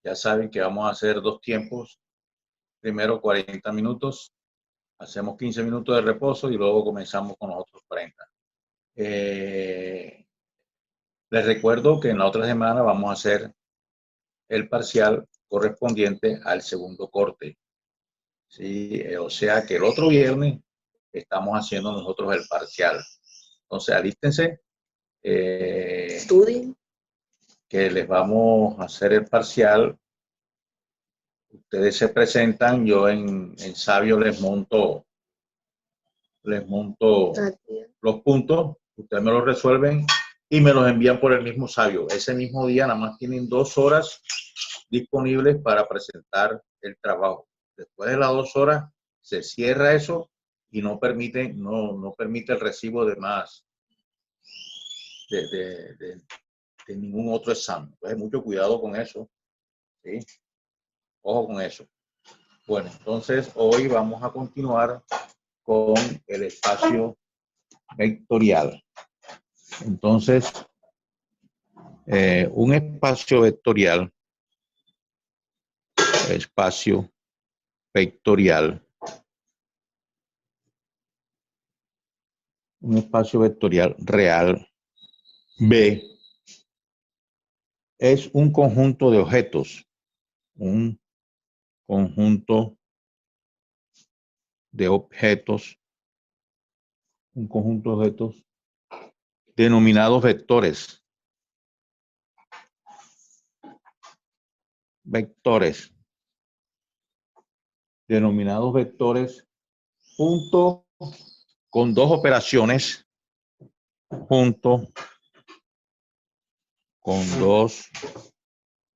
Ya saben que vamos a hacer 2 tiempos. Primero 40 minutos, hacemos 15 minutos de reposo y luego comenzamos con los otros 40. Les recuerdo que en la otra semana vamos a hacer el parcial correspondiente al segundo corte. ¿Sí? O sea que el otro viernes estamos haciendo nosotros el parcial. Entonces, alístense. Estudien. Que les vamos a hacer el parcial. Ustedes se presentan, yo en Sabio les monto los puntos, ustedes me los resuelven y me los envían por el mismo Sabio. Ese mismo día nada más tienen 2 horas disponibles para presentar el trabajo. Después de las 2 horas se cierra eso y no permite el recibo de más de ningún otro examen. Entonces, mucho cuidado con eso. ¿Sí? Ojo con eso. Bueno, entonces hoy vamos a continuar con el espacio vectorial. Entonces, un espacio vectorial un espacio vectorial real B es un conjunto de objetos, denominados vectores, junto con 2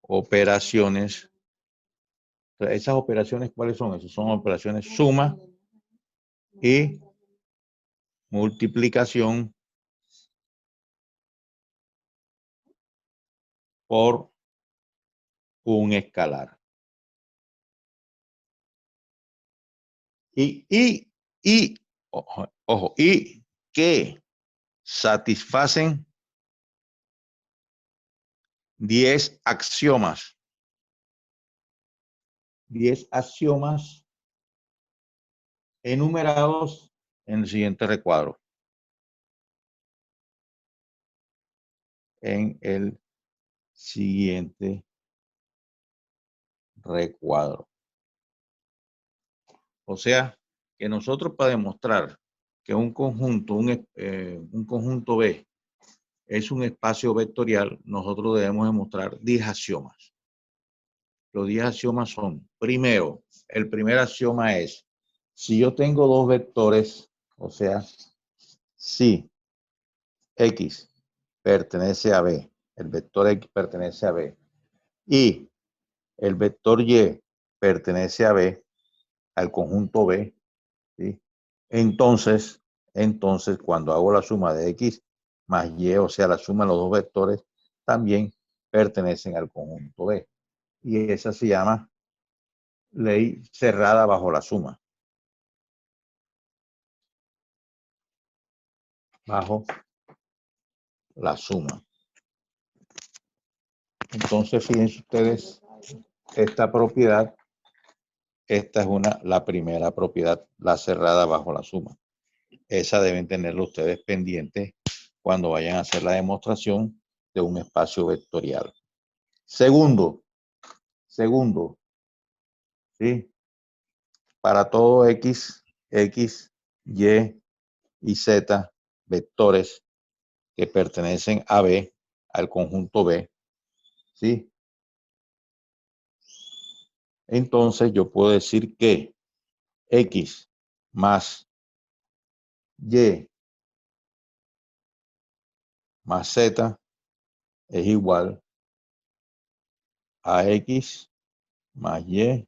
operaciones, Esas operaciones, ¿cuáles son? Esas son operaciones suma y multiplicación por un escalar. Y que satisfacen 10 axiomas. 10 axiomas enumerados en el siguiente recuadro. O sea, que nosotros para demostrar que un conjunto B es un espacio vectorial, nosotros debemos demostrar 10 axiomas. Los 10 axiomas son, primero, el primer axioma es, si yo tengo 2 vectores, o sea, si X pertenece a B, el vector X pertenece a B, y el vector Y pertenece a B, al conjunto B, ¿sí? Entonces, cuando hago la suma de X más Y, o sea, la suma de los 2 vectores, también pertenecen al conjunto B. Y esa se llama ley cerrada bajo la suma. Entonces, fíjense ustedes, esta propiedad, esta es la primera propiedad, la cerrada bajo la suma. Esa deben tenerlo ustedes pendiente cuando vayan a hacer la demostración de un espacio vectorial. Segundo, ¿sí? Para todo X, Y y Z vectores que pertenecen a B, al conjunto B, ¿sí? Entonces yo puedo decir que X más Y más Z es igual a X más Y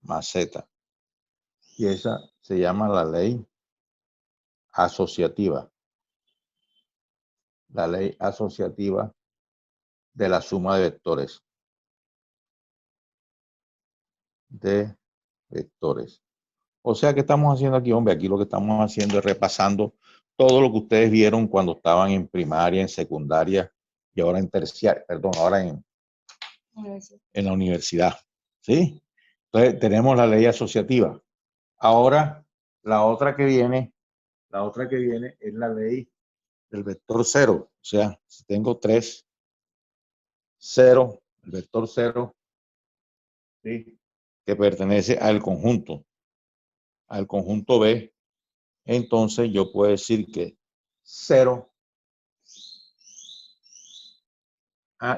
más Z. Y esa se llama la ley asociativa. La ley asociativa de la suma de vectores. O sea, ¿qué estamos haciendo aquí, hombre? Aquí lo que estamos haciendo es repasando todo lo que ustedes vieron cuando estaban en primaria, en secundaria y ahora en terciaria, perdón, ahora En la universidad, ¿sí? Entonces, tenemos la ley asociativa. Ahora, la otra que viene es la ley del vector cero. O sea, si tengo 3, 0, el vector 0, ¿sí? Que pertenece al conjunto B, entonces yo puedo decir que 0,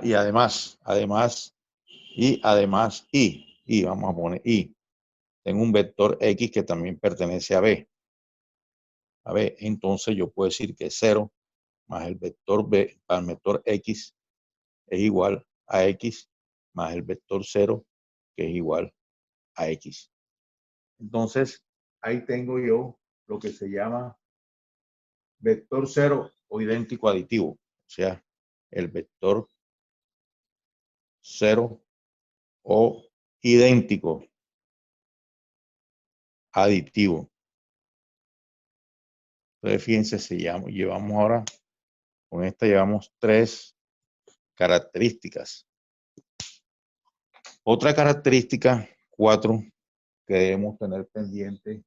y además, y vamos a poner y, tengo un vector X que también pertenece a B. Entonces yo puedo decir que 0 más el vector B, para el vector X, es igual a X más el vector 0, que es igual a X. Entonces, ahí tengo yo lo que se llama vector 0 o idéntico aditivo. O sea, el vector 0 o idéntico aditivo. Entonces, fíjense, llevamos ahora, con esta llevamos 3 características. Otra característica, 4, que debemos tener pendiente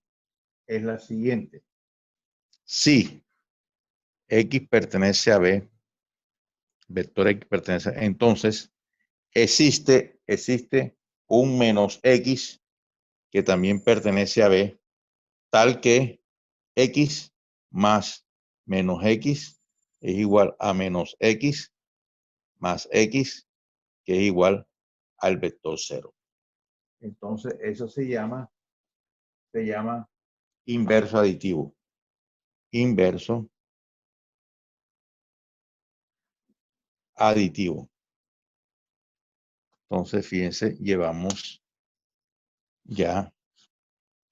es la siguiente. Si X pertenece a B, vector X pertenece, entonces existe un menos X que también pertenece a B, tal que X más menos X es igual a menos X más X, que es igual al vector 0. Entonces, eso se llama inverso aditivo. Inverso aditivo. Entonces, fíjense, llevamos ya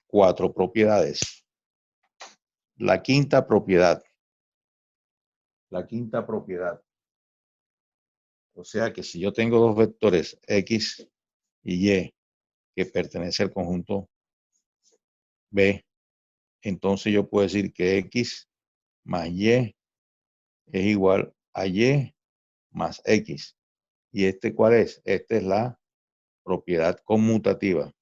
4 propiedades. La quinta propiedad. O sea que si yo tengo dos vectores X y Y que pertenecen al conjunto B, entonces yo puedo decir que X más Y es igual a Y más X. ¿Y este cuál es? Esta es la propiedad conmutativa.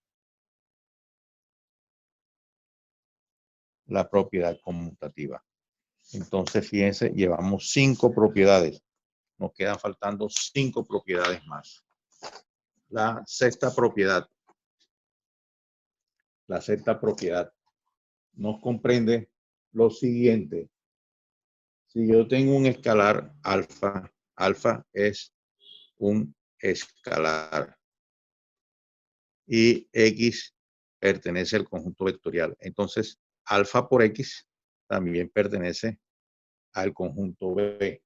La propiedad conmutativa. Entonces, fíjense, llevamos 5 propiedades. Nos quedan faltando 5 propiedades más. La sexta propiedad. Nos comprende lo siguiente. Si yo tengo un escalar alfa, alfa es un escalar y X pertenece al conjunto vectorial. Entonces, alfa por X también pertenece al conjunto B.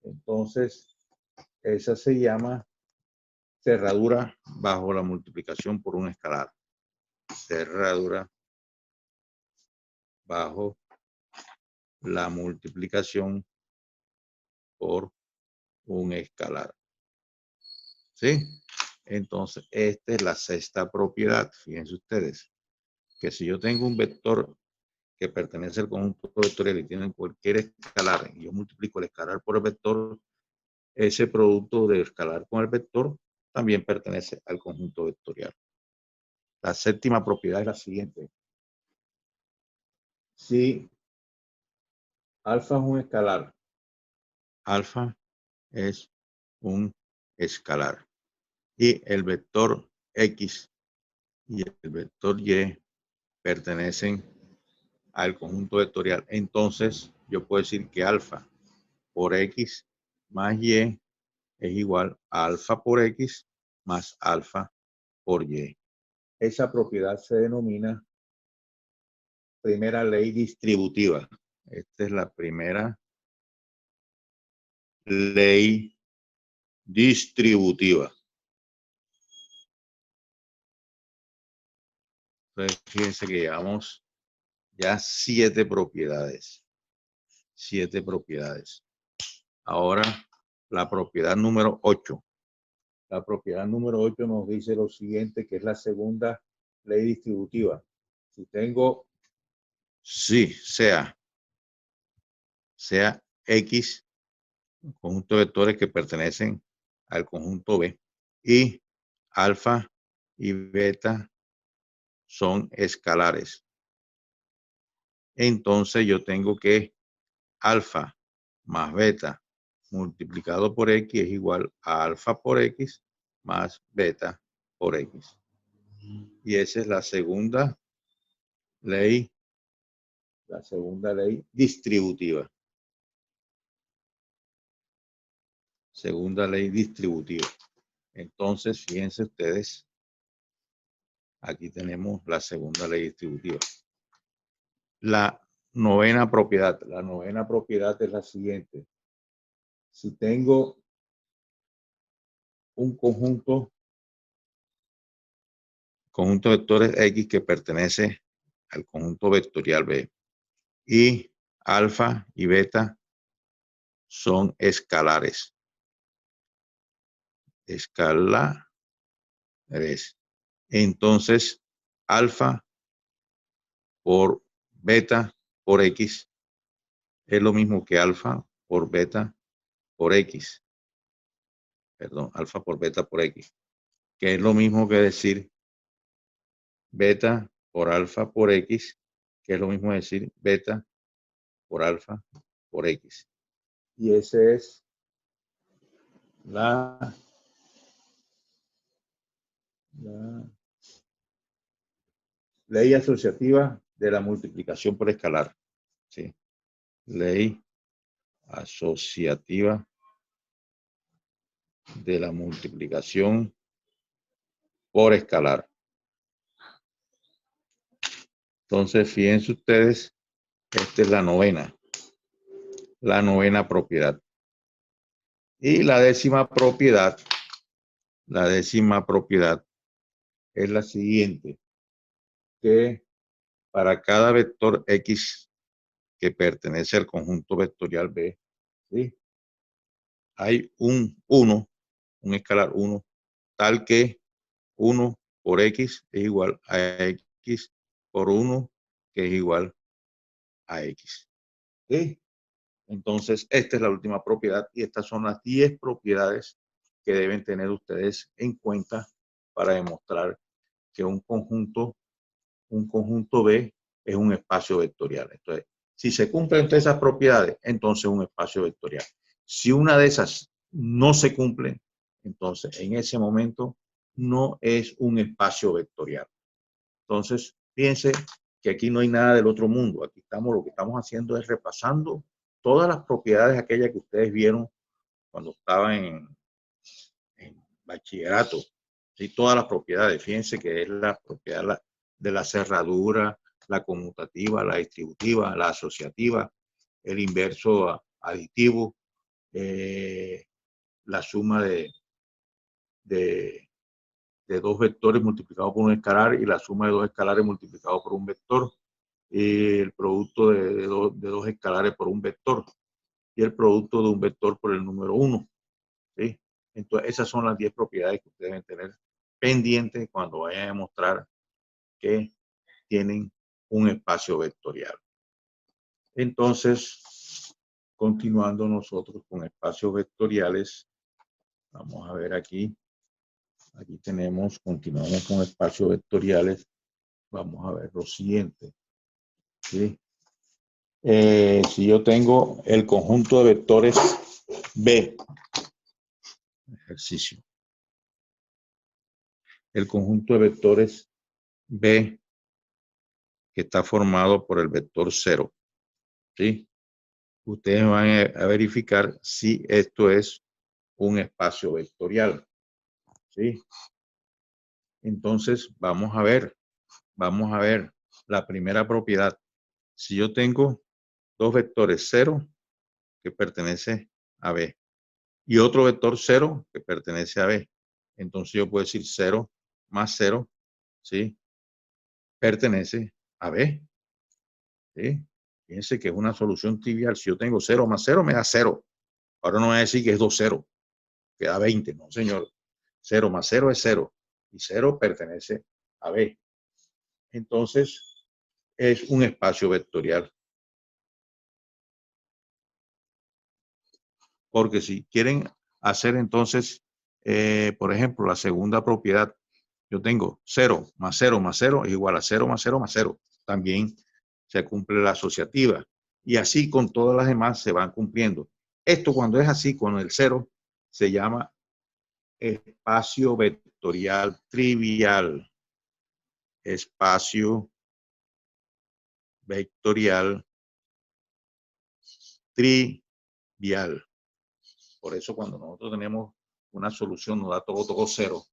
Entonces, esa se llama cerradura bajo la multiplicación por un escalar. Cerradura bajo la multiplicación por un escalar. ¿Sí? Entonces, esta es la sexta propiedad. Fíjense ustedes que si yo tengo un vector que pertenece al conjunto vectorial y tiene cualquier escalar, y yo multiplico el escalar por el vector, ese producto de escalar con el vector también pertenece al conjunto vectorial. La séptima propiedad es la siguiente. Si alfa es un escalar, alfa es un escalar y el vector X y el vector Y pertenecen al conjunto vectorial, entonces yo puedo decir que alfa por X más Y es igual a alfa por X más alfa por Y. Esa propiedad se denomina primera ley distributiva. Esta es la primera ley distributiva. Entonces, fíjense que llevamos ya 7 propiedades. 7 propiedades. Ahora, la propiedad número 8. La propiedad número 8 nos dice lo siguiente, que es la segunda ley distributiva. Si tengo, sea X, conjunto de vectores que pertenecen al conjunto B, y alfa y beta son escalares. Entonces yo tengo que alfa más beta multiplicado por x es igual a alfa por x más beta por x. Y esa es la segunda ley distributiva. Segunda ley distributiva. Entonces, fíjense ustedes, aquí tenemos la segunda ley distributiva. La novena propiedad es la siguiente. Si tengo un conjunto de vectores X que pertenece al conjunto vectorial B y alfa y beta son escalares. Entonces, alfa por beta por X es lo mismo que alfa por beta por X. Perdón, alfa por beta por X, que es lo mismo que decir beta por alfa por X, que es lo mismo decir beta por alfa por X. Y esa es la ley asociativa de la multiplicación por escalar. ¿Sí? Ley asociativa de la multiplicación por escalar. Entonces, fíjense ustedes, esta es la novena propiedad. Y la décima propiedad es la siguiente, que para cada vector X que pertenece al conjunto vectorial B, ¿sí? Hay un escalar 1, tal que 1 por X es igual a X por 1, que es igual a X. ¿Sí? Entonces, esta es la última propiedad y estas son las 10 propiedades que deben tener ustedes en cuenta para demostrar que un conjunto B es un espacio vectorial. Entonces, si se cumplen esas propiedades, entonces es un espacio vectorial. Si una de esas no se cumple, entonces en ese momento no es un espacio vectorial. Entonces, fíjense que aquí no hay nada del otro mundo. Aquí lo que estamos haciendo es repasando todas las propiedades aquellas que ustedes vieron cuando estaban en bachillerato. ¿Sí? Todas las propiedades. Fíjense que es la propiedad de la cerradura, la conmutativa, la distributiva, la asociativa, el inverso aditivo, la suma de dos vectores multiplicado por un escalar y la suma de dos escalares multiplicado por un vector, y el producto de dos escalares por un vector y el producto de un vector por el número 1. ¿Sí? Entonces, esas son las 10 propiedades que ustedes deben tener pendientes cuando vayan a demostrar que tienen un espacio vectorial. Entonces, continuando nosotros con espacios vectoriales, vamos a ver aquí. Aquí continuamos con espacios vectoriales. Vamos a ver lo siguiente. ¿Sí? Si yo tengo el conjunto de vectores B, ejercicio. El conjunto de vectores B que está formado por el vector 0. ¿Sí? Ustedes van a verificar si esto es un espacio vectorial. ¿Sí? Entonces, vamos a ver la primera propiedad. Si yo tengo dos vectores 0 que pertenece a B y otro vector 0 que pertenece a B, entonces yo puedo decir 0 más 0, ¿sí? Pertenece a B. ¿Sí? Fíjense que es una solución trivial. Si yo tengo 0 más 0 me da 0. Ahora no voy a decir que es 2 0, que da 20. No, señor. 0 más 0 es 0 y 0 pertenece a B. Entonces, es un espacio vectorial. Porque si quieren hacer entonces por ejemplo, la segunda propiedad, yo tengo 0 más 0 más 0 es igual a 0 más 0 más 0. También se cumple la asociativa. Y así con todas las demás se van cumpliendo. Esto cuando es así, con el 0, se llama espacio vectorial trivial. Espacio vectorial trivial. Por eso cuando nosotros tenemos una solución, nos da todo 0.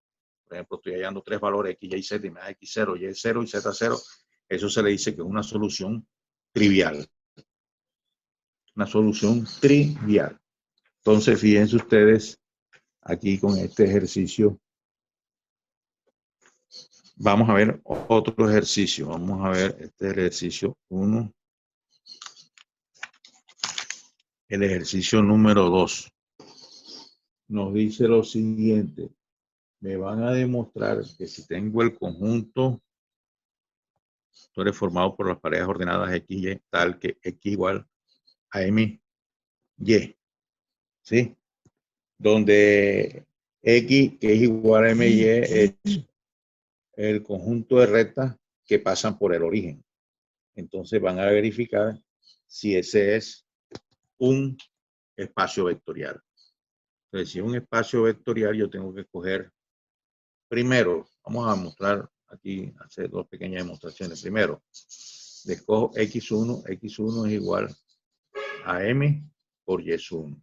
Por ejemplo, estoy hallando 3 valores X, Y, Z, y me da X0, Y0 y Z0. Eso se le dice que es una solución trivial. Una solución trivial. Entonces, fíjense ustedes aquí con este ejercicio. Vamos a ver otro ejercicio. Vamos a ver este ejercicio 1. El ejercicio número 2. Nos dice lo siguiente. Me van a demostrar que si tengo el conjunto formado por las parejas ordenadas X y Y, tal que X igual a M, Y. ¿Sí? Donde X, que es igual a M, Y, es el conjunto de rectas que pasan por el origen. Entonces van a verificar si ese es un espacio vectorial. Entonces, si es un espacio vectorial, yo tengo que escoger primero, vamos a mostrar aquí, hacer dos pequeñas demostraciones. Primero, le escojo X1, X1 es igual a M por Y sub 1.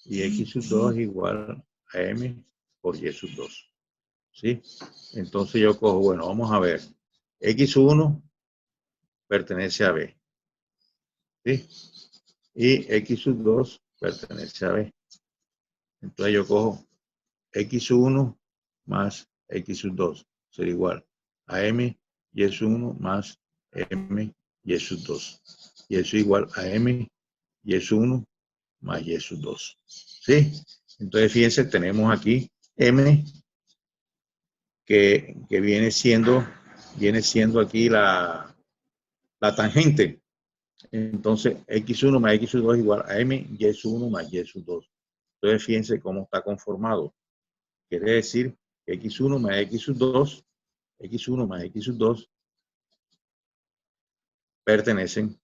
Y X sub 2 es igual a M por Y sub 2. ¿Sí? Entonces yo cojo, bueno, vamos a ver. X1 pertenece a B. ¿Sí? Y X sub 2 pertenece a B. Entonces yo cojo X1 más X sub 2 será igual a M Y sub 1 más M Y sub 2. Y eso es igual a M Y sub 1 más Y sub 2. ¿Sí? Entonces fíjense, tenemos aquí M que viene siendo aquí la tangente. Entonces X1 más X sub 2 es igual a M Y sub 1 más Y sub 2. Entonces fíjense cómo está conformado. Quiere decir que X1 más X sub 2, X1 más X sub 2 pertenecen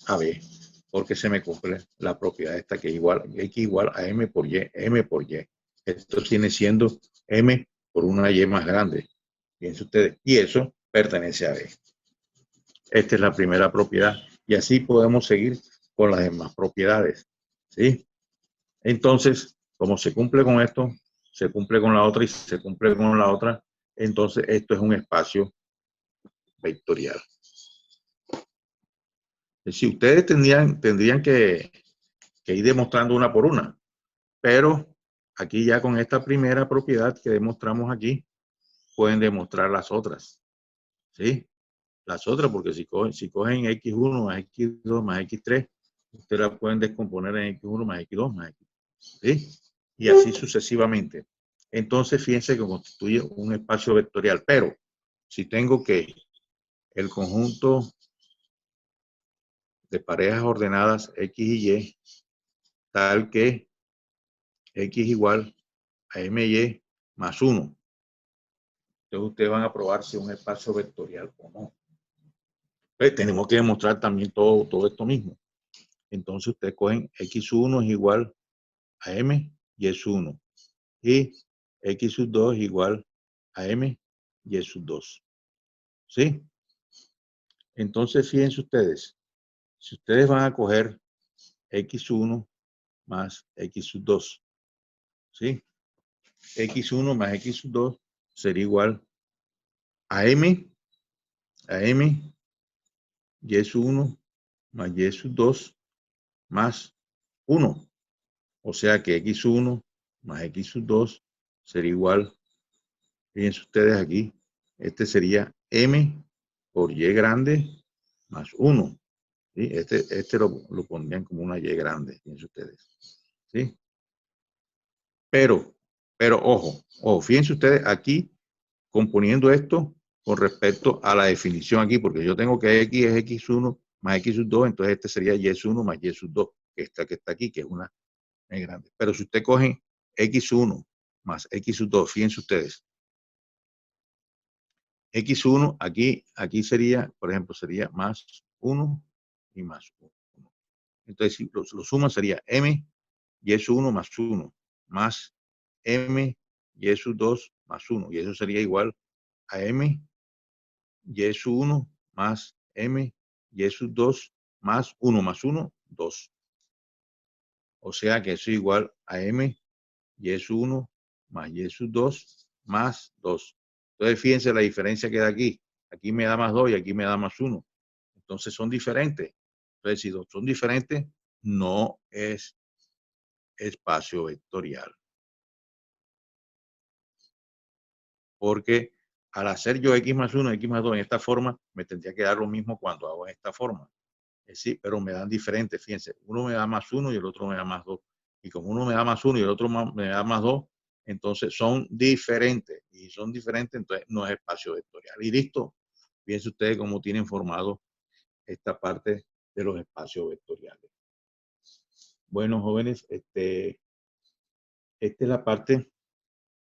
a B, porque se me cumple la propiedad esta que es igual, X igual a M por Y, M por Y. Esto viene siendo M por una Y más grande. Fíjense ustedes, y eso pertenece a B. Esta es la primera propiedad, y así podemos seguir con las demás propiedades. ¿Sí? Entonces, como se cumple con esto, se cumple con la otra y se cumple con la otra, entonces esto es un espacio vectorial. Si ustedes tendrían que ir demostrando una por una, pero aquí ya con esta primera propiedad que demostramos aquí, pueden demostrar las otras. ¿Sí? Las otras, porque si cogen X1 más X2 más X3, ustedes la pueden descomponer en X1 más X2 más X3. ¿Sí? Y así sucesivamente. Entonces, fíjense que constituye un espacio vectorial, pero si tengo que el conjunto de parejas ordenadas X y Y, tal que X igual a MY más 1. Entonces, ustedes van a probar si es un espacio vectorial o no. Pues, tenemos que demostrar también todo esto mismo. Entonces, ustedes cogen X1 es igual a M y es 1. Y X sub 2 es igual a M y es sub 2. ¿Sí? Entonces, fíjense ustedes, si ustedes van a coger X1 más X sub 2, ¿sí? X1 más X sub 2 sería igual a M Y sub 1 más Y sub 2 más 1. O sea que X1 más X sub 2 sería igual, fíjense ustedes aquí, este sería M por Y grande más 1. ¿Sí? Este lo pondrían como una Y grande, fíjense ustedes. ¿Sí? Pero ojo, fíjense ustedes aquí, componiendo esto con respecto a la definición aquí, porque yo tengo que X es X1 más X sub 2, entonces este sería Y1 más Y sub 2, que está aquí, que es una Y grande. Pero si usted coge X1 más X sub 2. Fíjense ustedes. X1, aquí sería, por ejemplo, sería más 1 y más 1. Entonces, si lo suma sería M y es 1 más 1 más M y es 2 más 1. Y eso sería igual a M y es 1 más M y es 2 más 1 más 1, 2. O sea que eso es igual a M y es 1 más y es 2 más 2. Entonces, fíjense la diferencia que da aquí. Aquí me da más 2 y aquí me da más 1. Entonces, son diferentes. Entonces, si son diferentes, no es espacio vectorial. Porque al hacer yo X más 1, X más 2 en esta forma, me tendría que dar lo mismo cuando hago en esta forma. Sí, pero me dan diferentes, fíjense. Uno me da más 1 y el otro me da más 2. Y como uno me da más 1 y el otro me da más 2, entonces son diferentes. Y son diferentes, entonces no es espacio vectorial. Y listo. Fíjense ustedes cómo tienen formado esta parte de los espacios vectoriales. Bueno, jóvenes, esta es la parte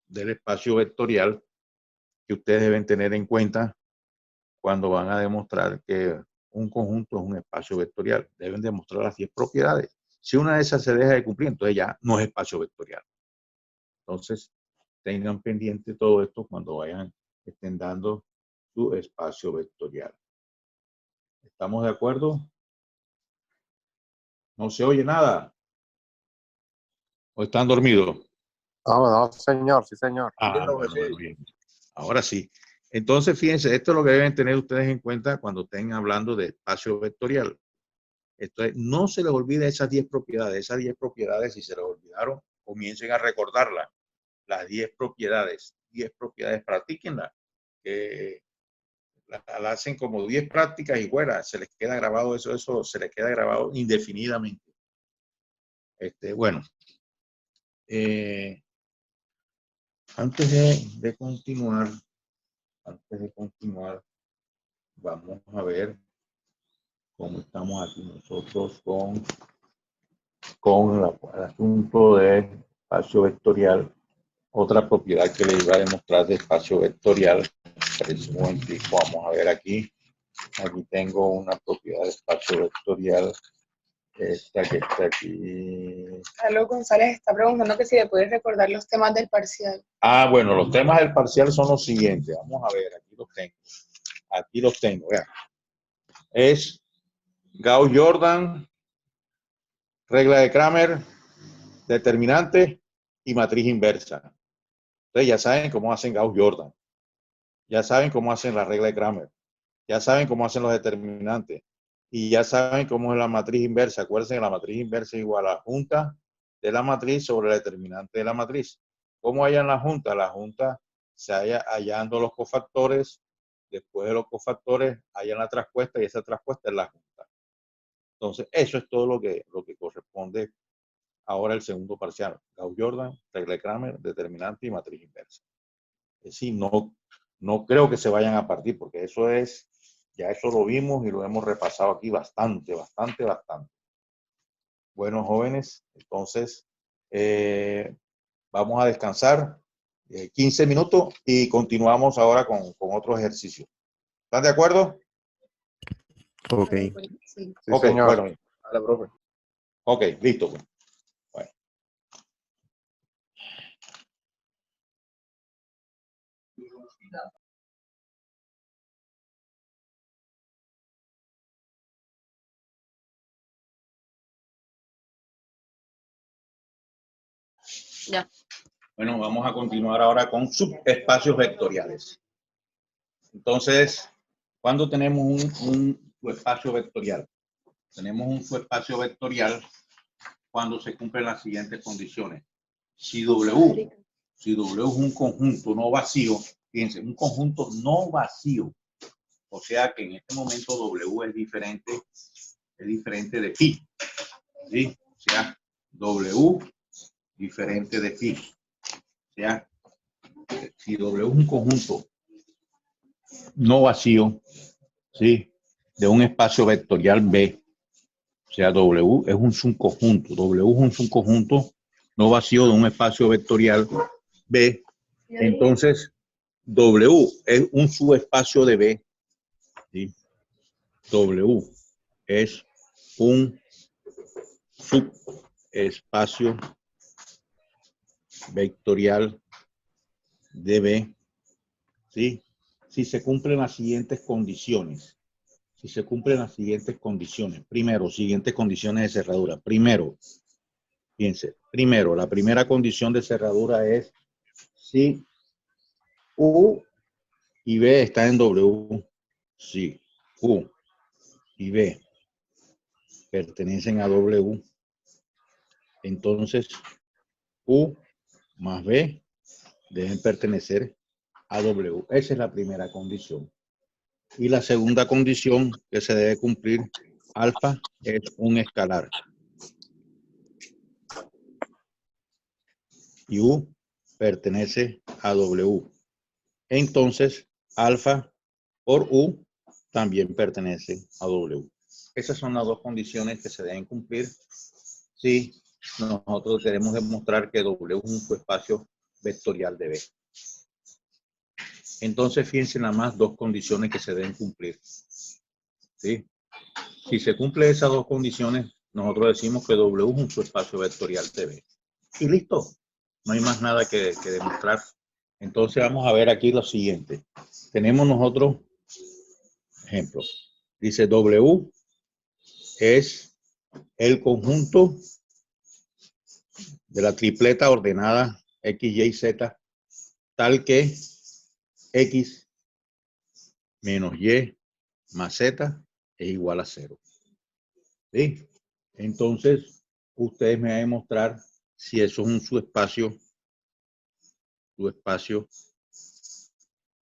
del espacio vectorial que ustedes deben tener en cuenta cuando van a demostrar que un conjunto es un espacio vectorial. Deben demostrar las 10 propiedades. Si una de esas se deja de cumplir, entonces ya no es espacio vectorial. Entonces, tengan pendiente todo esto cuando estén dando su espacio vectorial. ¿Estamos de acuerdo? ¿No se oye nada? ¿O están dormidos? No, señor, sí, señor. Bueno, bien. Ahora sí. Entonces, fíjense, esto es lo que deben tener ustedes en cuenta cuando estén hablando de espacio vectorial. Entonces, no se les olvide esas 10 propiedades. Esas 10 propiedades, si se les olvidaron, comiencen a recordarlas. Las 10 propiedades. 10 propiedades, practíquenlas. La hacen como 10 prácticas y fuera. Se les queda grabado eso se les queda grabado indefinidamente. Bueno. Antes de continuar, vamos a ver cómo estamos aquí nosotros con el asunto de espacio vectorial. Otra propiedad que les iba a demostrar de espacio vectorial. Un momentico, vamos a ver aquí. Aquí tengo una propiedad de espacio vectorial. Esta que está aquí. Carlos González está preguntando que si le puedes recordar los temas del parcial. Bueno, los temas del parcial son los siguientes. Vamos a ver, aquí los tengo. Aquí los tengo, vean. Es Gauss-Jordan, regla de Kramer, determinante y matriz inversa. Entonces ya saben cómo hacen Gauss-Jordan. Ya saben cómo hacen la regla de Kramer. Ya saben cómo hacen los determinantes. Y ya saben cómo es la matriz inversa. Acuérdense que la matriz inversa es igual a la junta de la matriz sobre el determinante de la matriz. ¿Cómo hallan la junta? La junta se halla hallando los cofactores. Después de los cofactores hallan la traspuesta y esa traspuesta es la junta. Entonces, eso es todo lo que corresponde ahora el segundo parcial. Gauss-Jordan, regla de Kramer, determinante y matriz inversa. Es decir, no creo que se vayan a partir porque ya eso lo vimos y lo hemos repasado aquí bastante. Bueno, jóvenes, entonces vamos a descansar 15 minutos y continuamos ahora con otro ejercicio. ¿Están de acuerdo? Ok. Sí. Sí, Ok, señor. bueno. Dale, profe. Ok, listo. Pues. Bueno. Ya. Bueno, vamos a continuar ahora con subespacios vectoriales. Entonces, ¿cuándo tenemos un subespacio vectorial? Tenemos un subespacio vectorial cuando se cumplen las siguientes condiciones. Si W es un conjunto no vacío, fíjense, un conjunto no vacío, o sea que en este momento W es diferente de phi, ¿sí? O sea, W diferente de phi. O sea, si W es un conjunto no vacío, ¿sí? De un espacio vectorial B, o sea, W es un subconjunto. W es un subconjunto no vacío de un espacio vectorial B, entonces W es un subespacio de B. ¿Sí? W es un subespacio vectorial de B, ¿sí? Si se cumplen las siguientes condiciones. Si se cumplen las siguientes condiciones. Primero, siguientes condiciones de cerradura. Primero, fíjense, primero, la primera condición de cerradura es si U y B están en W. Si U y B pertenecen a W, entonces U más B deben pertenecer a W. Esa es la primera condición. Y la segunda condición que se debe cumplir, alfa es un escalar. Y U pertenece a W. Entonces, alfa por U también pertenece a W. Esas son las dos condiciones que se deben cumplir si nosotros queremos demostrar que W es un subespacio vectorial de B. Entonces, fíjense nada más dos condiciones que se deben cumplir. ¿Sí? Si se cumplen esas dos condiciones, nosotros decimos que W es un subespacio vectorial de B. Y listo. No hay más nada que demostrar. Entonces, vamos a ver aquí lo siguiente. Tenemos nosotros ejemplos. Dice W es el conjunto de la tripleta ordenada X, Y, Z, tal que X menos Y más Z es igual a 0. ¿Sí? Entonces, ustedes me van a demostrar si eso es un subespacio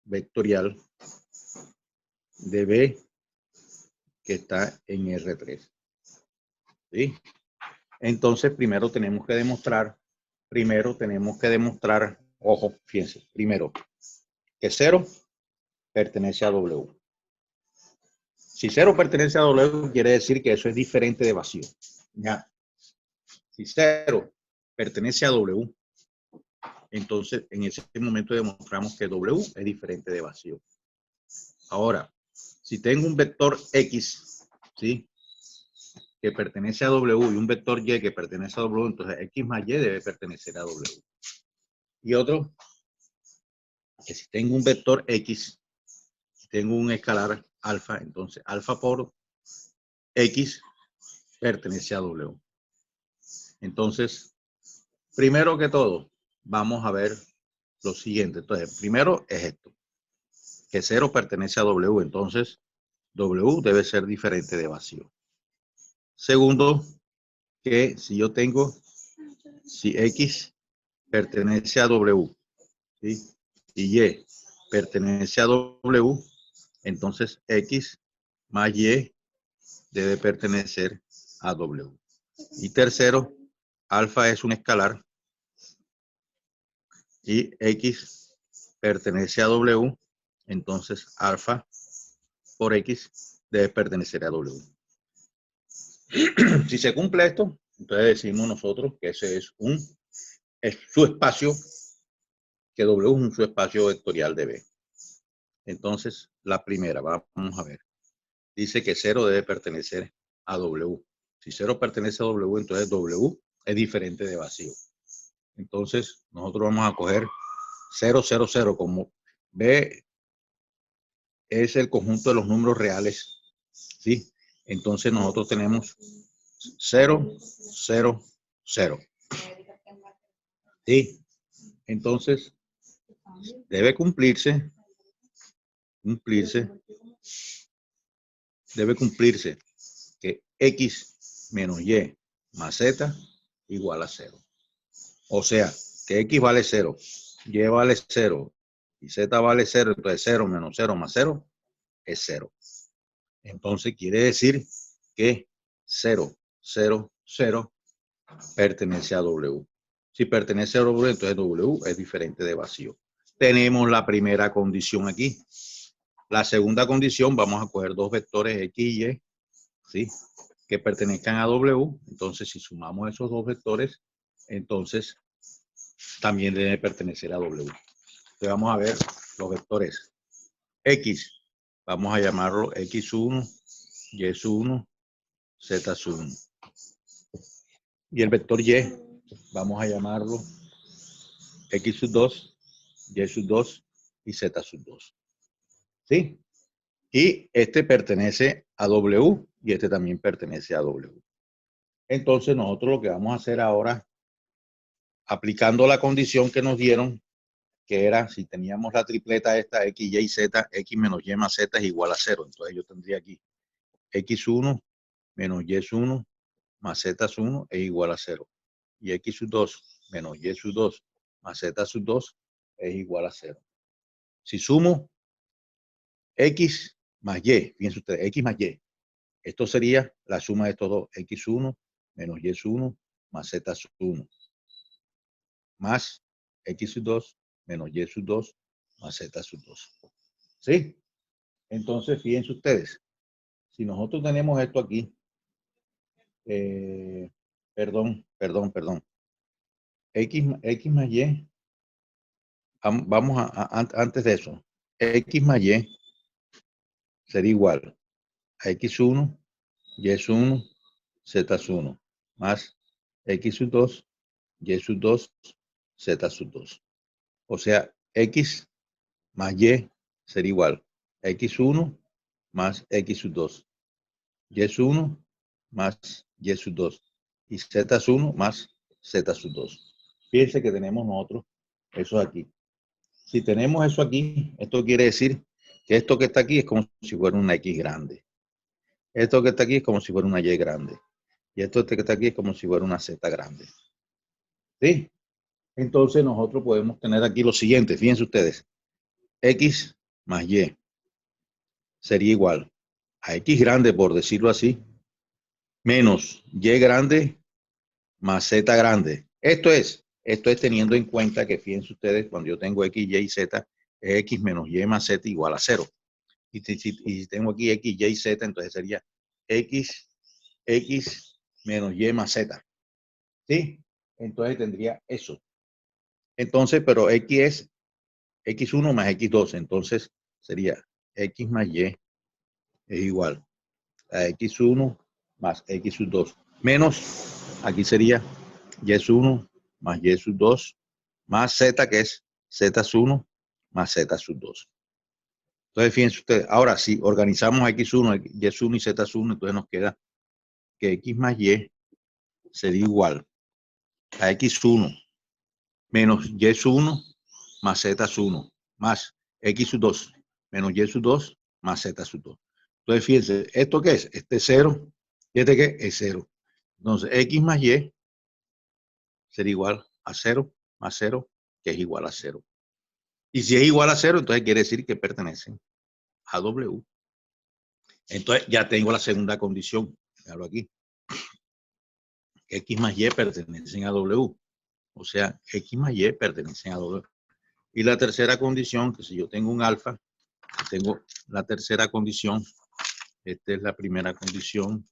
vectorial de B que está en R3. ¿Sí? Entonces, primero tenemos que demostrar, ojo, fíjense, primero, que 0 pertenece a W. Si 0 pertenece a W, quiere decir que eso es diferente de vacío. ¿Ya? Si 0 pertenece a W, entonces en ese momento demostramos que W es diferente de vacío. Ahora, si tengo un vector X, ¿sí?, que pertenece a W y un vector Y que pertenece a W, entonces X más Y debe pertenecer a W. Y otro, que si tengo un vector X, tengo un escalar alfa, entonces alfa por X pertenece a W. Entonces, primero que todo, vamos a ver lo siguiente. Entonces, primero es esto, que 0 pertenece a W, entonces W debe ser diferente de vacío. Segundo, que si yo tengo, si X pertenece a W, ¿sí?, y Y pertenece a W, entonces X más Y debe pertenecer a W. Y tercero, alfa es un escalar y X pertenece a W, entonces alfa por X debe pertenecer a W. Si se cumple esto, entonces decimos nosotros que ese es su espacio, que W es un subespacio vectorial de B. Entonces, la primera, vamos a ver. Dice que 0 debe pertenecer a W. Si 0 pertenece a W, entonces W es diferente de vacío. Entonces, nosotros vamos a coger 0, 0, 0, como B es el conjunto de los números reales, ¿sí? Entonces, nosotros tenemos 0, 0, 0. ¿Sí? Entonces, debe cumplirse que X menos Y más Z igual a 0. O sea, que X vale 0, Y vale 0 y Z vale 0, entonces 0 menos 0 más 0 es 0. Entonces quiere decir que 0, 0, 0 pertenece a W. Si pertenece a W, entonces W es diferente de vacío. Tenemos la primera condición aquí. La segunda condición, vamos a coger dos vectores X y Y, ¿sí?, que pertenezcan a W. Entonces, si sumamos esos dos vectores, entonces también debe pertenecer a W. Entonces vamos a ver los vectores. X, vamos a llamarlo X1, Y1, Z1. Y el vector Y, vamos a llamarlo X2, Y2 y Z2. ¿Sí? Y este pertenece a W y este también pertenece a W. Entonces nosotros lo que vamos a hacer ahora, aplicando la condición que nos dieron, que era si teníamos la tripleta esta, X, Y, Z, X menos Y más Z es igual a 0. Entonces yo tendría aquí X1 menos Y1 más Z1 es igual a 0. Y X2 menos Y2 más Z2 es igual a 0. Si sumo X más Y, fíjense ustedes, X más Y, esto sería la suma de estos dos, X1 menos Y1 más Z1, más X2 menos Y2 más Z2. ¿Sí? Entonces, fíjense ustedes, si nosotros tenemos esto aquí, perdón, X más Y, vamos antes de eso, X más Y sería igual a X1, Y1, Z1, más X2, Y2, Z2. O sea, X más Y sería igual a X1 más X2, Y1 más Y2 y Z1 más Z2. Fíjense que tenemos nosotros eso aquí. Si tenemos eso aquí, esto quiere decir que esto que está aquí es como si fuera una X grande. Esto que está aquí es como si fuera una Y grande. Y esto que está aquí es como si fuera una Z grande. ¿Sí? Entonces nosotros podemos tener aquí lo siguiente. Fíjense ustedes. X más Y sería igual a X grande, por decirlo así, menos Y grande más Z grande. Esto es teniendo en cuenta que, fíjense ustedes, cuando yo tengo X, Y y Z, es X menos Y más Z igual a 0. Y si tengo aquí X, Y y Z, entonces sería X menos Y más Z. ¿Sí? Entonces tendría eso. Entonces, pero X es X1 más X2. Entonces sería X más Y es igual a X1 más X2. Menos, aquí sería Y1 más Y2 más Z, que es Z1 más Z2. Entonces, fíjense ustedes, ahora si organizamos X1, Y1 y Z1, entonces nos queda que X más Y sería igual a X1 menos Y1 más Z1 más X2 menos Y2 más Z2. Entonces, fíjense, ¿esto qué es? Este es 0 y este qué es 0. Entonces, X más Y sería igual a 0 más 0, que es igual a 0. Y si es igual a 0, entonces quiere decir que pertenecen a W. Entonces, ya tengo la segunda condición. Hablo aquí. X más Y pertenecen a W. O sea, X más Y pertenecen a W. Y la tercera condición, que si yo tengo un alfa, tengo la tercera condición, esta es la primera condición,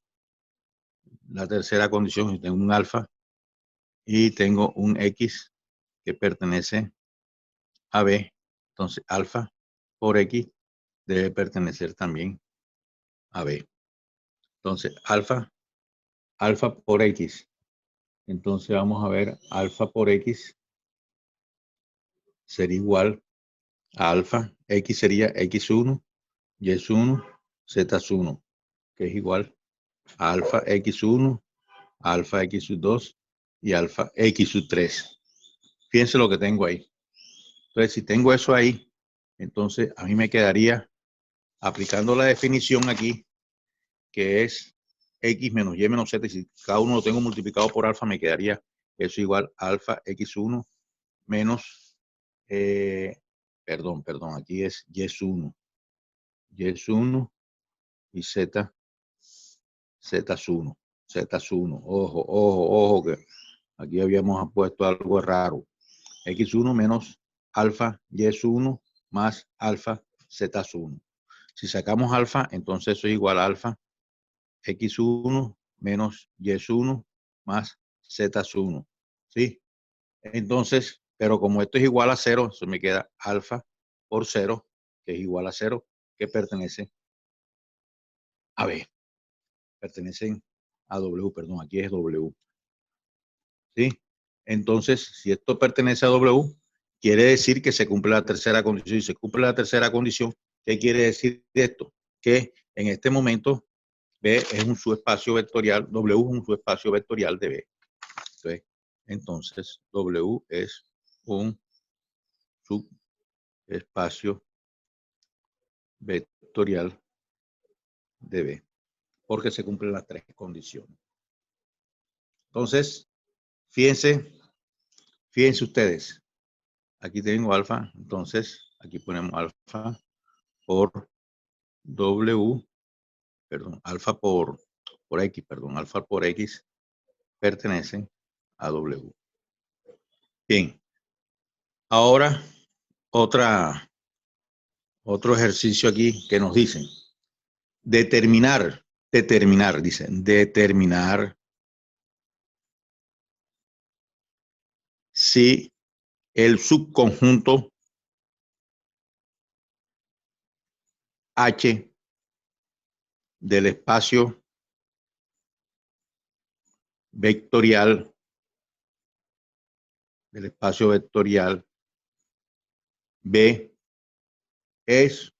la tercera condición, yo tengo un alfa y tengo un X que pertenece a B, entonces alfa por X debe pertenecer también a B. Entonces alfa por X, entonces vamos a ver, alfa por X sería igual a alfa, X sería X1, Y1, Z1, que es igual a alfa X1, alfa X2 y alfa X3. Fíjense lo que tengo ahí. Entonces, si tengo eso ahí, entonces a mí me quedaría aplicando la definición aquí, que es X menos Y menos Z. Y si cada uno lo tengo multiplicado por alfa, me quedaría eso igual a alfa X1 menos, perdón, aquí es Y1 y Z, Z1, ojo, que aquí habíamos puesto algo raro. X1 menos alfa Y1 más alfa Z1. Si sacamos alfa, entonces eso es igual a alfa X1 menos Y1 más Z1. ¿Sí? Entonces, pero como esto es igual a 0, se me queda alfa por 0, que es igual a 0, que pertenece a B. Pertenecen a W, perdón, aquí es W. ¿Sí? Entonces, si esto pertenece a W, quiere decir que se cumple la tercera condición. Y se cumple la tercera condición, ¿qué quiere decir esto? Que en este momento B es un subespacio vectorial, W es un subespacio vectorial de B. ¿Sí? Entonces, W es un subespacio vectorial de B, porque se cumplen las tres condiciones. Entonces, fíjense ustedes, aquí tengo alfa, entonces aquí ponemos alfa por W, perdón, alfa por X, perdón, alfa por X pertenecen a W. Bien, ahora otro ejercicio aquí que nos dicen determinar, dicen, determinar si el subconjunto H del espacio vectorial B es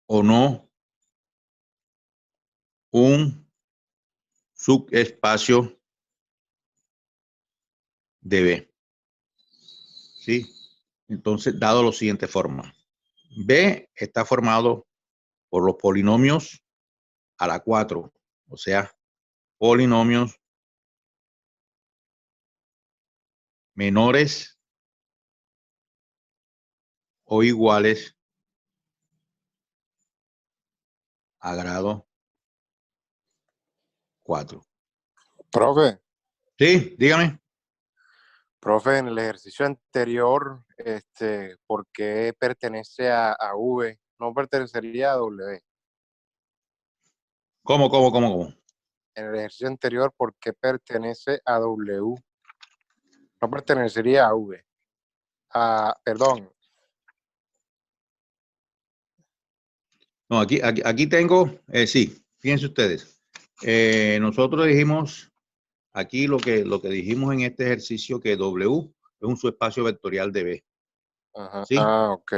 o no un subespacio de B. ¿Sí? Entonces, dado la siguiente forma. B está formado por los polinomios a la 4, o sea, polinomios menores o iguales a grado 4. Profe, Sí, dígame. profe, en el ejercicio anterior, ¿por qué pertenece a V? No pertenecería a W. ¿Cómo? En el ejercicio anterior, ¿por qué pertenece a W? No pertenecería a V. Perdón. No, aquí tengo, sí, fíjense ustedes. Nosotros dijimos aquí lo que dijimos en este ejercicio que W es un subespacio vectorial de B. Ajá. ¿Sí? Ok.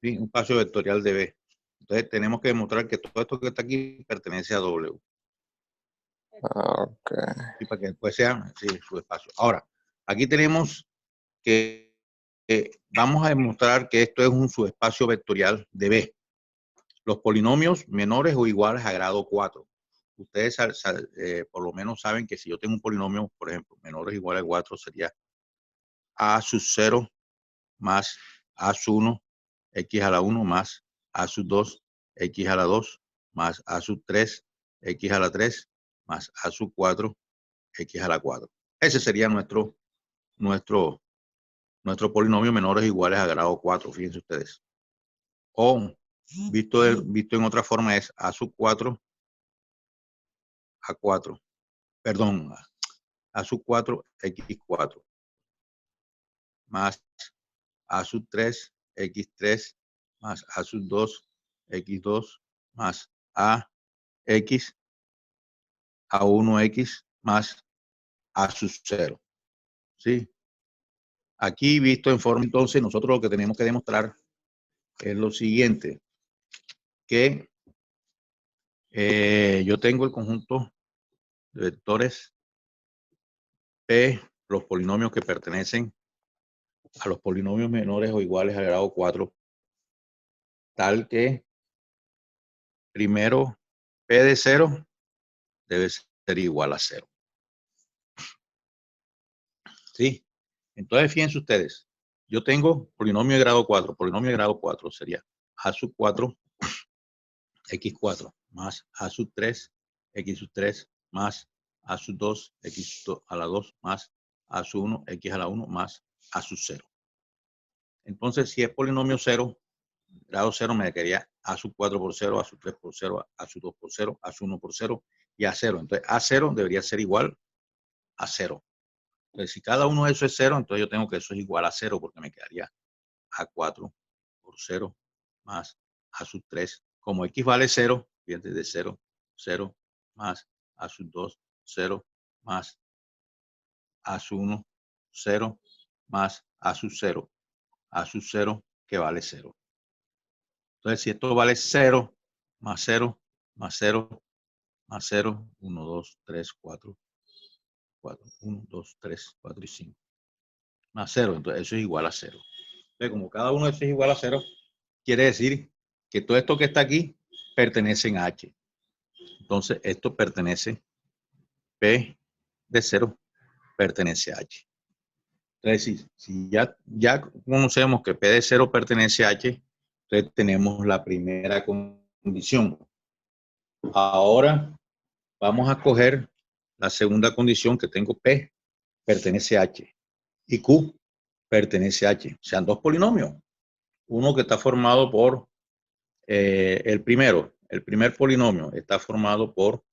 Sí, un espacio vectorial de B. Entonces tenemos que demostrar que todo esto que está aquí pertenece a W. Ok. Y para que después sea sí, subespacio. Ahora, aquí tenemos que vamos a demostrar que esto es un subespacio vectorial de B. Los polinomios menores o iguales a grado 4. Ustedes por lo menos saben que si yo tengo un polinomio, por ejemplo, menores o iguales a 4 sería A sub 0 más A sub 1, X a la 1 más A sub 2, X a la 2 más A sub 3, X a la 3 más A sub 4, X a la 4. Ese sería nuestro polinomio menores iguales a grado 4, fíjense ustedes. O visto en otra forma es A sub 4 a 4, perdón, A sub 4 X4 más A sub 3 X3 más A sub 2 X2 más A X a 1X más A sub 0. ¿Sí? Aquí visto en forma, entonces nosotros lo que tenemos que demostrar es lo siguiente, que yo tengo el conjunto de vectores P, los polinomios que pertenecen a los polinomios menores o iguales al grado 4, tal que primero P de 0 debe ser igual a 0. ¿Sí? Entonces, fíjense ustedes, yo tengo polinomio de grado 4. Polinomio de grado 4 sería A sub 4, X4, más A sub 3, X sub 3, más A sub 2, X a la 2, más A sub 1, X a la 1, más A sub 0. Entonces, si es polinomio 0, grado 0 me quedaría A sub 4 por 0, A sub 3 por 0, A sub 2 por 0, A sub 1 por 0 y A 0. Entonces, A 0 debería ser igual a 0. Entonces, si cada uno de esos es 0, entonces yo tengo que eso es igual a 0, porque me quedaría A4 por 0 más A sub 3. Como X vale 0, fíjate, de 0, 0 más A sub 2, 0 más A sub 1, 0 más A sub 0. A sub 0 que vale 0. Entonces, si esto vale 0 más 0 más 0 más 0, 1, 2, 3, 4, 4, 1, 2, 3, 4 y 5. Más 0, entonces eso es igual a 0. Entonces, como cada uno de esos es igual a 0, quiere decir que todo esto que está aquí pertenece a H. Entonces, esto pertenece, P de 0 pertenece a H. Entonces, si ya conocemos que P de 0 pertenece a H, entonces tenemos la primera condición. Ahora vamos a coger la segunda condición que tengo, P pertenece a H y Q pertenece a H. Sean dos polinomios. Uno que está formado por el primer polinomio está formado por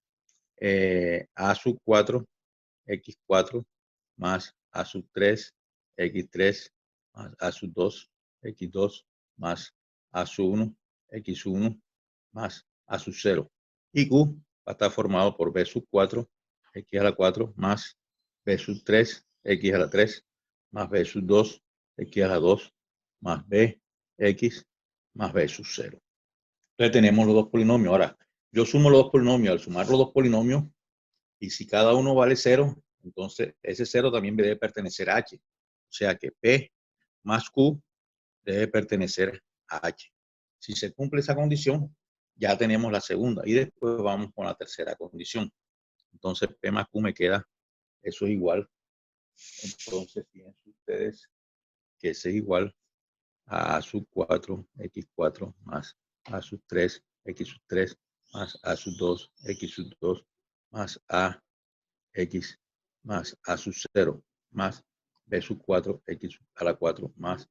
A sub 4, X4 más A sub 3, X3 más A sub 2, X2 más A sub 1, X1 más A sub 0. Y Q va a estar formado por B sub 4, X a la 4 más B sub 3, X a la 3 más B sub 2, X a la 2 más B, X más B sub 0. Entonces tenemos los dos polinomios. Ahora, yo sumo los dos polinomios. Al sumar los dos polinomios, y si cada uno vale 0, entonces ese 0 también debe pertenecer a H. O sea que P más Q debe pertenecer a H. Si se cumple esa condición, ya tenemos la segunda. Y después vamos con la tercera condición. Entonces P más Q me queda, eso es igual. Entonces fíjense ustedes que ese es igual a A sub 4, X4 más A sub 3, X sub 3 más A sub 2, X sub 2 más A, X más A sub 0 más B sub 4, X a la 4 más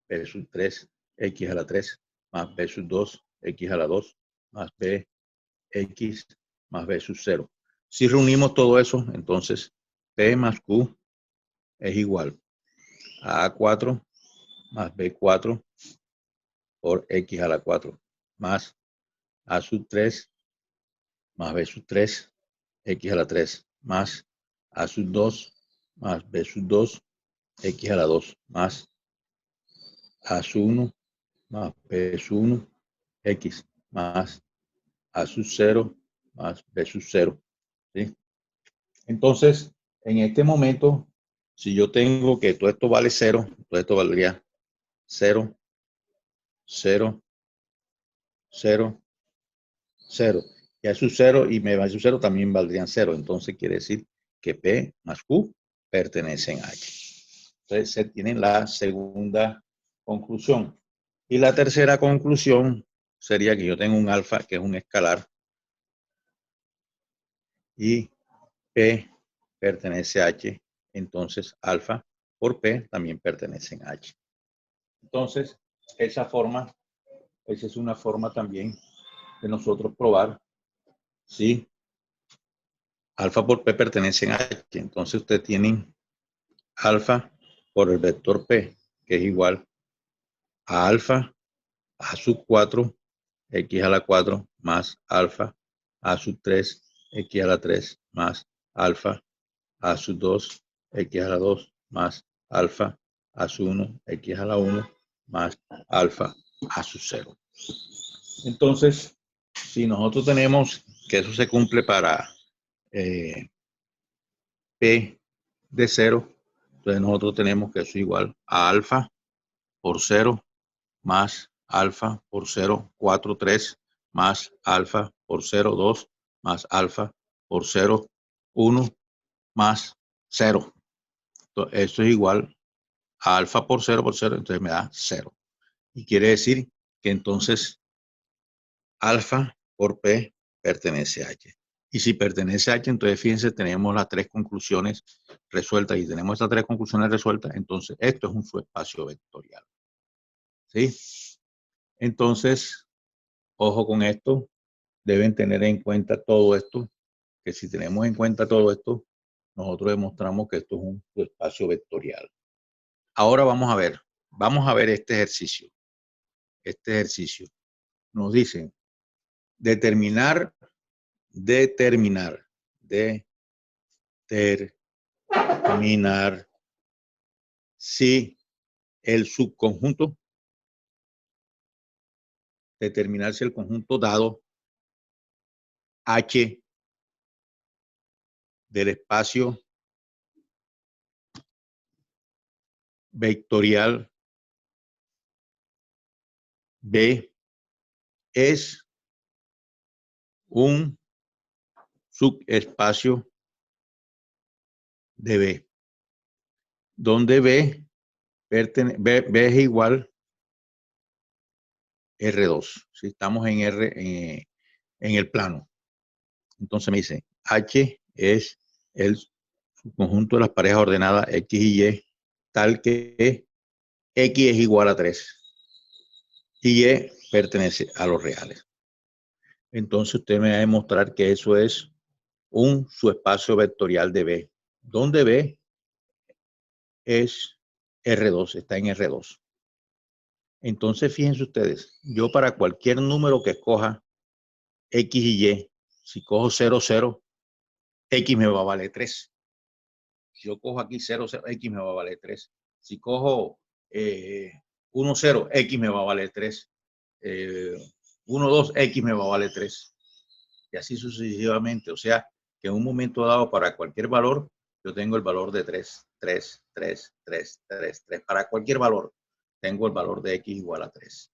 B sub 3, X a la 3 más B sub 2, X a la 2 más B, X más B sub 0. Si reunimos todo eso, entonces P más Q es igual a A4 más B4 por X a la 4 más A sub 3 más B sub 3, X a la 3 más A sub 2 más B sub 2, X a la 2 más A sub 1 más B sub 1, X más A sub 0 más B sub 0. ¿Sí? Entonces, en este momento, si yo tengo que todo esto vale 0, todo esto valdría 0, 0, 0, 0. Y A sub 0 y B sub 0 también valdrían 0. Entonces quiere decir que P más Q pertenecen a H. Entonces se tiene la segunda conclusión. Y la tercera conclusión sería que yo tengo un alfa que es un escalar y P pertenece a H. Entonces alfa por P también pertenecen a H. Entonces esa es una forma también de nosotros probar si alfa por P pertenecen a H. Entonces ustedes tienen alfa por el vector P, que es igual a alfa A sub 4, X a la 4 más alfa A sub 3, X a la 3 más alfa A sub 2, X a la 2 más alfa A sub 1, X a la 1 más alfa A sub 0. Entonces, si nosotros tenemos que eso se cumple para P de 0, entonces nosotros tenemos que eso es igual a alfa por 0 más alfa por 0, 4, 3, más alfa por 0, 2, más alfa por 0, 1, más 0. Entonces, esto es igual a alfa por 0, entonces me da 0. Y quiere decir que entonces alfa por P pertenece a H. Y si pertenece a H, entonces fíjense, tenemos las tres conclusiones resueltas. Y tenemos estas tres conclusiones resueltas, entonces esto es un subespacio vectorial. ¿Sí? Entonces, ojo con esto, deben tener en cuenta todo esto, que si tenemos en cuenta todo esto, nosotros demostramos que esto es un subespacio vectorial. Ahora vamos a ver este ejercicio. Este ejercicio nos dice determinar si el subconjunto, determinar si el conjunto dado H del espacio vectorial B es un subespacio de B, donde B es igual R2. Si estamos en R en el plano. Entonces me dice, H es el subconjunto de las parejas ordenadas X y Y, tal que X es igual a 3 y Y pertenece a los reales. Entonces usted me va a demostrar que eso es un subespacio vectorial de B, donde B es R2, está en R2. Entonces fíjense ustedes, yo para cualquier número que escoja X y Y, si cojo 0, 0, X me va a valer 3. Si yo cojo aquí 0, 0, X me va a valer 3. Si cojo 1, 0, X me va a valer 3. 1, 2, X me va a valer 3. Y así sucesivamente. O sea, que en un momento dado, para cualquier valor, yo tengo el valor de 3, 3, 3, 3, 3, 3. Para cualquier valor, tengo el valor de X igual a 3.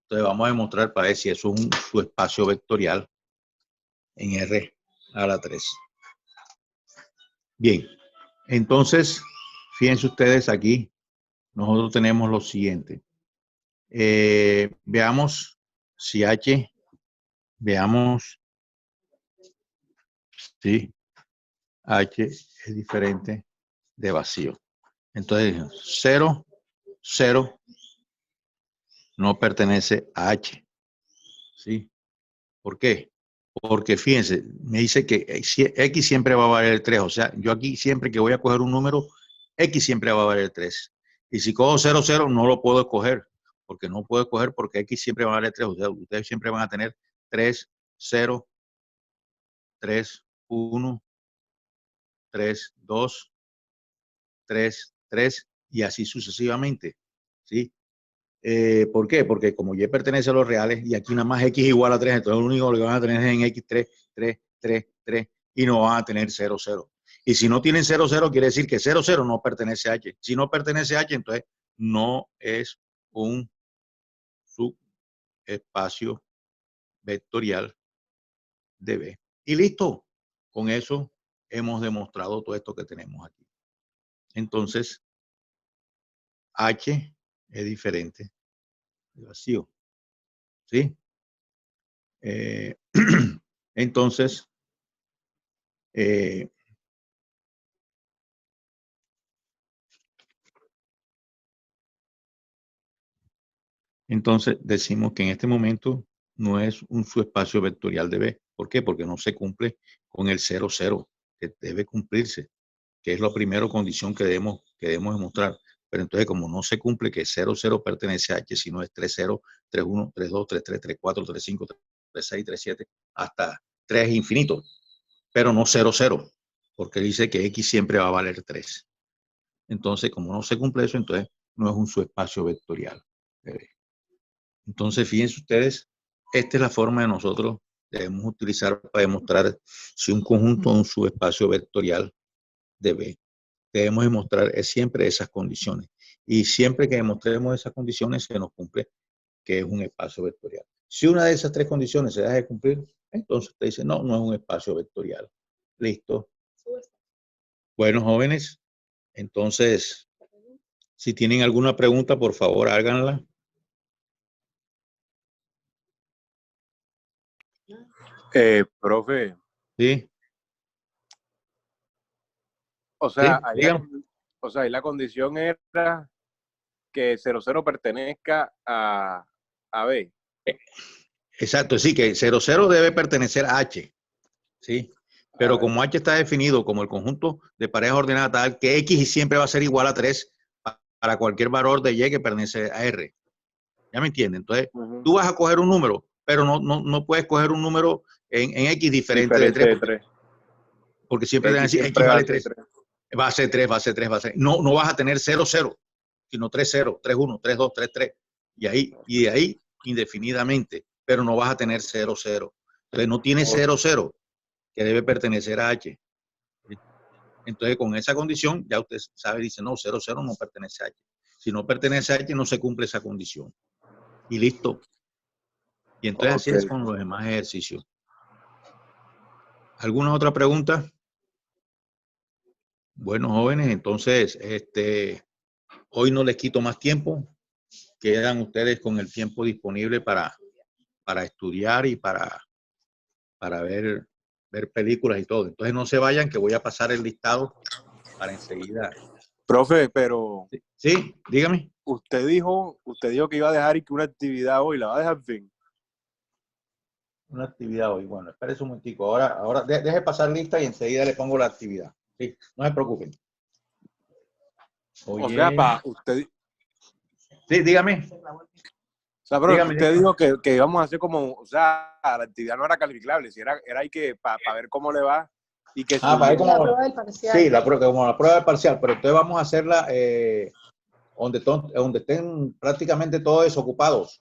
Entonces vamos a demostrar para ver si eso es un subespacio vectorial en R a la 3. Bien, entonces, fíjense ustedes aquí, nosotros tenemos lo siguiente. Veamos si H, veamos si H es diferente de vacío. Entonces, 0, 0 no pertenece a H. ¿Sí? ¿Por qué? Porque fíjense, me dice que X siempre va a valer 3. O sea, yo aquí siempre que voy a coger un número, X siempre va a valer 3. Y si cojo 0, 0, no lo puedo escoger. Porque no puedo escoger porque X siempre va a valer 3. O sea, ustedes siempre van a tener 3, 0, 3, 1, 3, 2, 3, 3 y así sucesivamente. ¿Sí? ¿Por qué? Porque como Y pertenece a los reales y aquí nada más X igual a 3, entonces lo único que van a tener es en X 3, 3, 3, 3 y no van a tener 0, 0. Y si no tienen 0, 0, quiere decir que 0, 0 no pertenece a H. Si no pertenece a H, entonces no es un subespacio vectorial de B. Y listo. Con eso hemos demostrado todo esto que tenemos aquí. Entonces, H es diferente de vacío. ¿Sí? Entonces, decimos que en este momento no es un subespacio vectorial de B. ¿Por qué? Porque no se cumple con el 0, 0, que debe cumplirse, que es la primera condición que debemos demostrar. Pero entonces, como no se cumple que 0, 0 pertenece a H, sino es 3, 0, 3, 1, 3, 2, 3, 3, 3, 4, 3, 5, 3, 6, 3, 7, hasta 3 infinito, pero no 0, 0, porque dice que X siempre va a valer 3. Entonces, como no se cumple eso, entonces no es un subespacio vectorial. Entonces, fíjense ustedes, esta es la forma de nosotros debemos utilizar para demostrar si un conjunto es un subespacio vectorial de B. Debemos demostrar siempre esas condiciones. Y siempre que demostremos esas condiciones, se nos cumple que es un espacio vectorial. Si una de esas tres condiciones se deja de cumplir, entonces usted dice, no, no es un espacio vectorial. Listo. Bueno, jóvenes, entonces, si tienen alguna pregunta, por favor, háganla. Profe, Sí, o sea, sí, díganme. ahí la condición era que 00 pertenezca a B. Exacto, sí, que 00 debe pertenecer a H. ¿Sí? Pero como H está definido como el conjunto de parejas ordenadas tal que X y siempre va a ser igual a 3 para cualquier valor de Y que pertenece a R. ¿Ya me entiendes? Entonces, tú vas a coger un número, pero no puedes coger un número en X diferente de 3. Porque siempre te van a decir X vale 3. Va a ser 3, va a ser 3, va a ser. No vas a tener 0, 0, sino 3, 0, 3, 1, 3, 2, 3, 3. Y de ahí indefinidamente, pero no vas a tener 0, 0. Entonces no tiene 0, 0, que debe pertenecer a H. Entonces con esa condición, ya usted sabe, dice, no, 0, 0 no pertenece a H. Si no pertenece a H, no se cumple esa condición. Y listo. Y entonces así es con los demás ejercicios. ¿Alguna otra pregunta? Bueno, jóvenes, entonces, hoy no les quito más tiempo. Quedan ustedes con el tiempo disponible para estudiar y para ver películas y todo. Entonces no se vayan, que voy a pasar el listado para enseguida. Profe, pero Sí, dígame. usted dijo que iba a dejar y que una actividad hoy la va a dejar fin. Una actividad hoy. Bueno, espérese un momentico. Ahora deje pasar lista y enseguida le pongo la actividad. Sí, no se preocupen. Oye. O sea, usted. Sí, dígame. O sea, pero dígame, usted dijo que íbamos a hacer como, o sea, la actividad no era calificable, si era ahí que para ver cómo le va y que para ver cómo, la prueba del parcial. Sí, como la prueba del parcial, pero entonces vamos a hacerla donde estén prácticamente todos desocupados.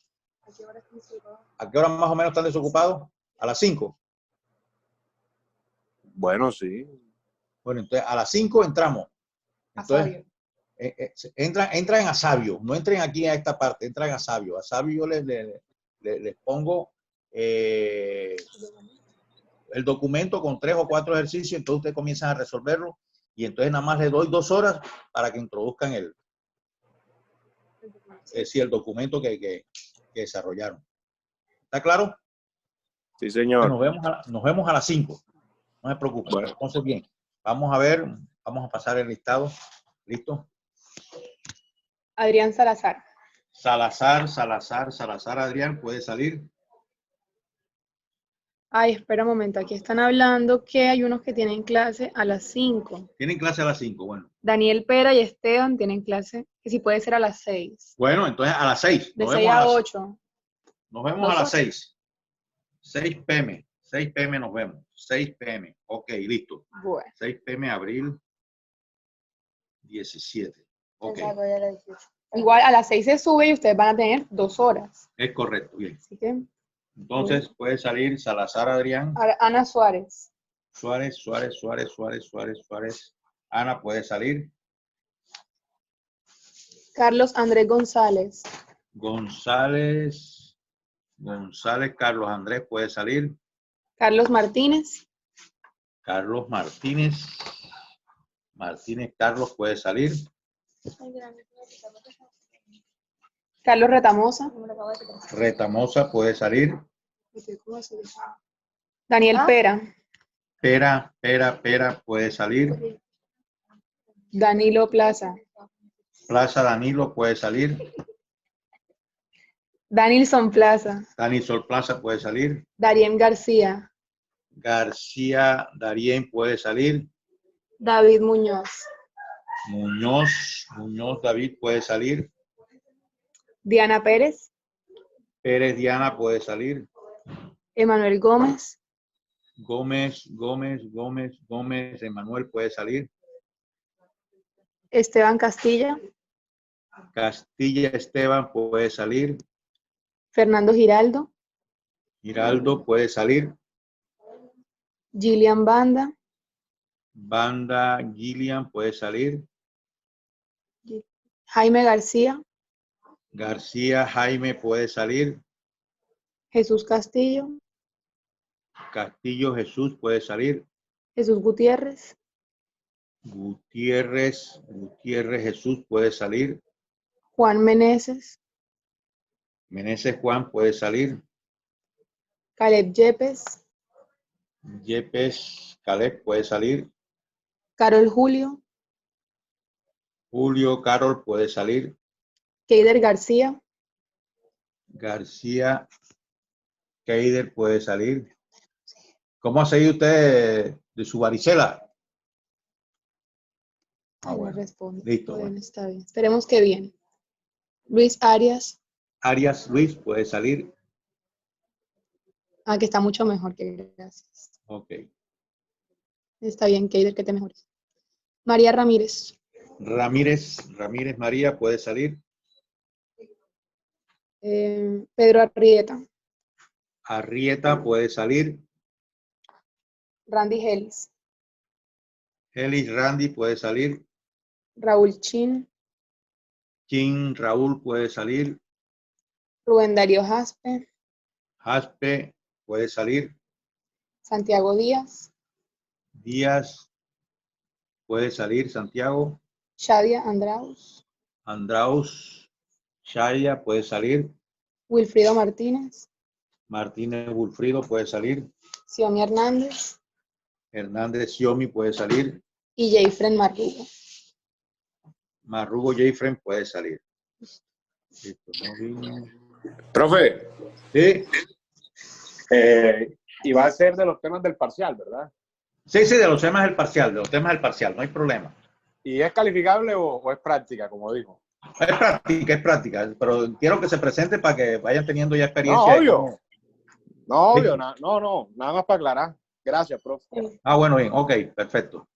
¿A qué hora más o menos están desocupados? A las 5. Bueno, sí. Bueno, entonces a las 5 entramos. Entonces, entran a Sabio, no entren aquí a esta parte, entran a Sabio. A Sabio yo les pongo el documento con 3 o 4 ejercicios, entonces ustedes comienzan a resolverlo y entonces nada más les doy 2 horas para que introduzcan el documento que desarrollaron. ¿Está claro? Sí, señor. Nos vemos a las 5. No se preocupen. Bueno. Entonces, bien, vamos a pasar el listado. ¿Listo? Adrián Salazar. Salazar, Adrián, puede salir. Ay, espera un momento, aquí están hablando que hay unos que tienen clase a las 5. Tienen clase a las 5, bueno. Daniel Pera y Esteban tienen clase, que si puede ser a las 6. Bueno, entonces a las 6. De 6 a 8. Nos vemos a las 6. 6 p.m. 6 p.m. nos vemos. 6 p.m. Ok, listo. Bueno. 6 p.m. abril 17. Ok. Igual a las 6 se sube y ustedes van a tener 2 horas. Es correcto, bien. Así que, entonces puede salir Salazar Adrián. Ana Suárez. Suárez. Ana puede salir. Carlos Andrés González. González, Carlos Andrés puede salir. Carlos Martínez. Carlos Martínez. Carlos puede salir. Carlos Retamosa. Retamosa puede salir. Daniel Pera. Pera puede salir. Danilo Plaza. Danilo puede salir. Danilson Plaza. Danilson Plaza puede salir. Darien García. Darien puede salir. David Muñoz. Muñoz David puede salir. Diana Pérez. Diana puede salir. Emanuel Gómez. Gómez, Emanuel puede salir. Esteban Castilla. Esteban puede salir. Fernando Giraldo. Giraldo puede salir. Gillian Banda. Gillian puede salir. Jaime García. Jaime puede salir. Jesús Castillo. Jesús puede salir. Jesús Gutiérrez. Gutiérrez Jesús puede salir. Juan Meneses. Juan puede salir. Caleb Yepes. Caleb puede salir. Carol Julio. Carol puede salir. Keider García. Keider puede salir. ¿Cómo ha seguido usted de su varicela? Ay, no Bueno, responde. listo. Bueno, Bueno. está bien. Esperemos que bien. Luis Arias. Arias Luis puede salir. Ah, que está mucho mejor que gracias. Ok. Está bien, Keider, que te mejores. María Ramírez. Ramírez María puede salir. Pedro Arrieta. Arrieta puede salir. Randy Gelis. Elis Randy puede salir. Raúl Chin. Chin Raúl puede salir. Rubén Darío Jaspe. Jaspe puede salir. Santiago Díaz. Díaz puede salir. Santiago. Shadia Andraus. Andraus Shaya puede salir. Wilfrido Martínez. Martínez Wilfrido puede salir. Xiomi Hernández. Hernández Xiomi puede salir. Y Jayfren Marrugo. Marrugo Jayfren puede salir. Listo, no vino. Profe, Sí, y va a ser de los temas del parcial, ¿verdad? sí, de los temas del parcial, no hay problema. ¿Y es calificable o es práctica, como dijo? Es práctica, pero quiero que se presente para que vayan teniendo ya No, experiencia. obvio. No, obvio, Sí. no, nada más para aclarar. Gracias, profe. Ah, bueno, bien, ok, perfecto.